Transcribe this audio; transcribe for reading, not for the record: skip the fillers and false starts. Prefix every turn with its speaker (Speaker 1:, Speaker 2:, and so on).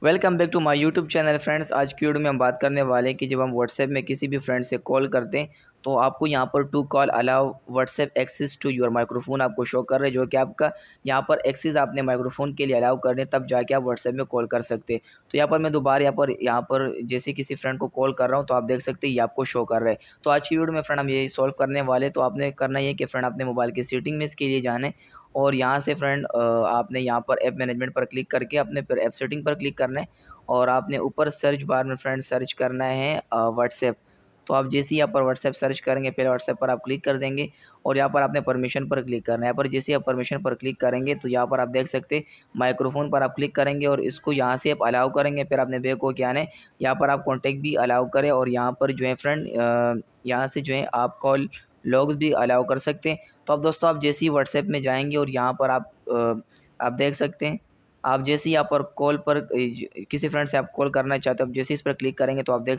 Speaker 1: Welcome back to my YouTube channel friends. आज की video में हम बात करने वाले हैं कि जब हम व्हाट्सएप में किसी भी फ्रेंड से कॉल करते हैं तो आपको यहाँ पर to call allow WhatsApp access to your microphone आपको शो कर रहे हैं, जो कि आपका यहाँ पर एक्सेस आपने माइक्रोफोन के लिए अलाउ करने तब जाके आप व्हाट्सएप में कॉल कर सकते हैं। तो यहाँ पर मैं दोबारा यहाँ पर जैसे किसी फ्रेंड को कॉल कर रहा हूँ तो आप देख सकते हैं ये आपको शो कर रहा है। तो आज की वीडियो में फ्रेंड हम यही सॉल्व करने वाले। तो आपने करना ये कि फ्रेंड अपने मोबाइल की सेटिंग में इसके लिए जाना है और यहाँ से फ्रेंड आपने यहाँ पर ऐप मैनेजमेंट पर क्लिक करके अपने फिर ऐप सेटिंग पर क्लिक करना है और आपने ऊपर सर्च बार में फ्रेंड सर्च करना है व्हाट्सएप। तो आप जैसे ही यहाँ पर व्हाट्सएप सर्च करेंगे पहले व्हाट्सएप पर आप क्लिक कर देंगे और यहाँ पर आपने परमिशन पर क्लिक करना है। यहाँ पर जैसे ही आप परमिशन पर क्लिक करेंगे तो यहाँ पर आप देख सकते हैं माइक्रोफोन पर आप क्लिक करेंगे और इसको यहाँ से आप अलाउ करेंगे। फिर आपने बैक हो के आना है, यहाँ पर आप कॉन्टैक्ट भी अलाउ करें और यहाँ पर जो है फ्रेंड यहाँ से जो है आप कॉल लॉग्स भी अलाउ कर सकते हैं। तो अब दोस्तों आप जैसे ही व्हाट्सएप में जाएंगे और यहाँ पर आप देख सकते हैं आप जैसे ही यहाँ पर कॉल पर किसी फ्रेंड से आप कॉल करना चाहते हो, आप जैसे ही इस पर क्लिक करेंगे तो आप देख सकते